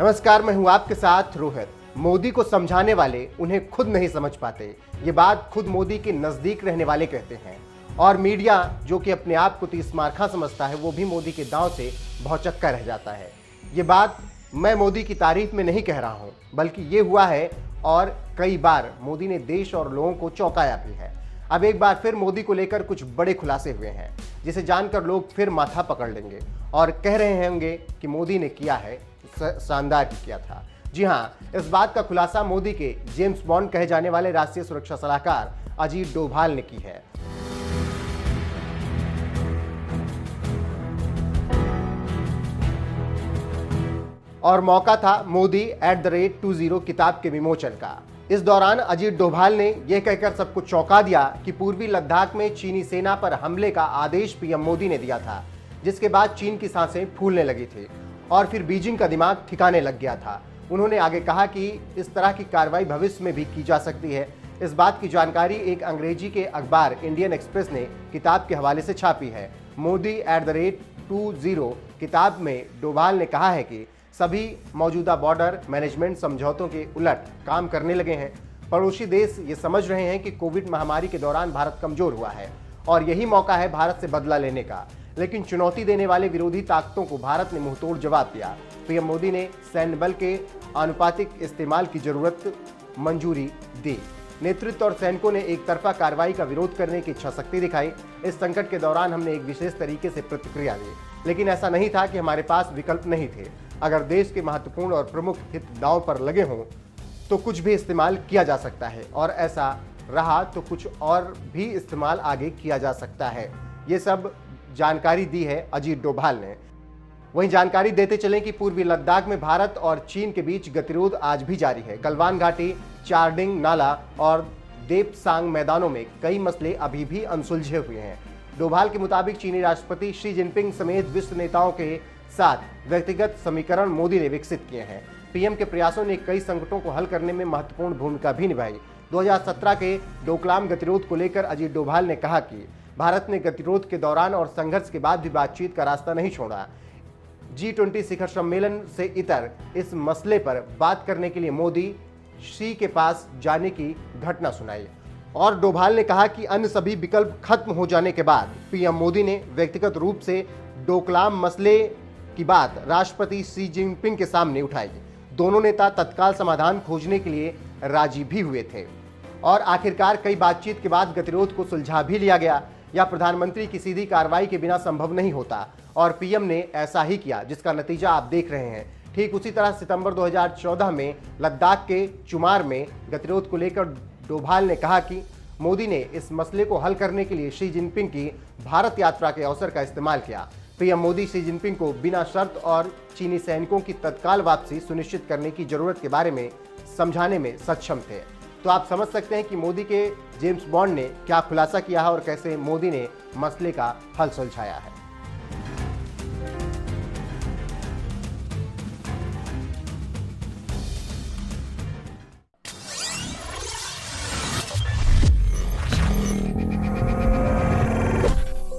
नमस्कार, मैं हूं आपके साथ रोहित। मोदी को समझाने वाले उन्हें खुद नहीं समझ पाते, ये बात खुद मोदी के नजदीक रहने वाले कहते हैं। और मीडिया जो कि अपने आप को तीस मार्खा समझता है, वो भी मोदी के दांव से भौचक्का रह जाता है। ये बात मैं मोदी की तारीफ में नहीं कह रहा हूं, बल्कि ये हुआ है और कई बार मोदी ने देश और लोगों को चौंकाया भी है। अब एक बार फिर मोदी को लेकर कुछ बड़े खुलासे हुए हैं, जिसे जानकर लोग फिर माथा पकड़ लेंगे और कह रहे होंगे कि मोदी ने किया है, शानदार ही किया था। जी हां, इस बात का खुलासा मोदी के जेम्स बॉन्ड कहे जाने वाले राष्ट्रीय सुरक्षा सलाहकार अजीत डोभाल ने की है। और मौका था मोदी @20 किताब के विमोचन का। इस दौरान अजीत डोभाल ने यह कहकर सबको चौंका दिया कि पूर्वी लद्दाख में चीनी सेना पर हमले का आदेश पीएम मोदी ने दिया था, जिसके बाद चीन की सांसें फूलने लगी थी और फिर बीजिंग का दिमाग ठिकाने लग गया था। उन्होंने आगे कहा कि इस तरह की कार्रवाई भविष्य में भी की जा सकती है। इस बात की जानकारी एक अंग्रेजी के अखबार इंडियन एक्सप्रेस ने किताब के हवाले से छापी है। मोदी @20 किताब में डोभाल ने कहा है कि सभी मौजूदा बॉर्डर मैनेजमेंट समझौतों के उलट काम करने लगे हैं। पड़ोसी देश ये समझ रहे हैं कि कोविड महामारी के दौरान भारत कमजोर हुआ है और यही मौका है भारत से बदला लेने का। लेकिन चुनौती देने वाले विरोधी ताकतों को भारत ने मुंहतोड़ जवाब दिया। पीएम मोदी ने सैन्य बल के आनुपातिक इस्तेमाल की जरूरत मंजूरी दी। नेतृत्व और सैनिकों ने एक तरफा कार्रवाई का विरोध करने की इच्छा शक्ति दिखाई। इस संकट के दौरान हमने एक विशेष तरीके से प्रतिक्रिया दी, लेकिन ऐसा नहीं था कि हमारे पास विकल्प नहीं थे। अगर देश के महत्वपूर्ण और प्रमुख हित दांव पर लगे हों तो कुछ भी इस्तेमाल किया जा सकता है, और ऐसा रहा तो कुछ और भी इस्तेमाल आगे किया जा सकता है। ये सब जानकारी दी है अजीत डोभाल ने। वहीं जानकारी देते चलें कि पूर्वी लद्दाख में भारत और चीन के बीच गतिरोध आज भी जारी है। गलवान घाटी, चारडिंग नाला और देपसांग मैदानों में कई मसले अभी भी अनसुलझे हुए हैं। डोभाल के मुताबिक चीनी राष्ट्रपति शी जिनपिंग समेत विश्व नेताओं के साथ व्यक्तिगत समीकरण मोदी ने विकसित किए हैं। पीएम के प्रयासों ने कई संकटों को हल करने में महत्वपूर्ण भूमिका भी निभाई। 2017 के डोकलाम गतिरोध को लेकर अजीत डोभाल ने कहा कि भारत ने गतिरोध के दौरान और संघर्ष के बाद भी बातचीत का रास्ता नहीं छोड़ा। G20 शिखर सम्मेलन से इतर इस मसले पर बात करने के लिए मोदी शी के पास जाने की घटना सुनाई। और डोभाल ने कहा कि अन्य सभी विकल्प खत्म हो जाने के बाद पीएम मोदी ने व्यक्तिगत रूप से डोकलाम मसले की बात राष्ट्रपति शी जिनपिंग के सामने उठाई। दोनों नेता तत्काल समाधान खोजने के लिए राजी भी हुए थे और आखिरकार कई बातचीत के बाद गतिरोध को सुलझा भी लिया गया। या प्रधानमंत्री की सीधी कार्रवाई के बिना संभव नहीं होता, और पीएम ने ऐसा ही किया, जिसका नतीजा आप देख रहे हैं। ठीक उसी तरह सितंबर 2014 में लद्दाख के चुमार में गतिरोध को लेकर डोभाल ने कहा कि मोदी ने इस मसले को हल करने के लिए शी जिनपिंग की भारत यात्रा के अवसर का इस्तेमाल किया। पीएम मोदी शी जिनपिंग को बिना शर्त और चीनी सैनिकों की तत्काल वापसी सुनिश्चित करने की जरूरत के बारे में समझाने में सक्षम थे। तो आप समझ सकते हैं कि मोदी के जेम्स बॉन्ड ने क्या खुलासा किया है और कैसे मोदी ने मसले का हल सुलझाया है।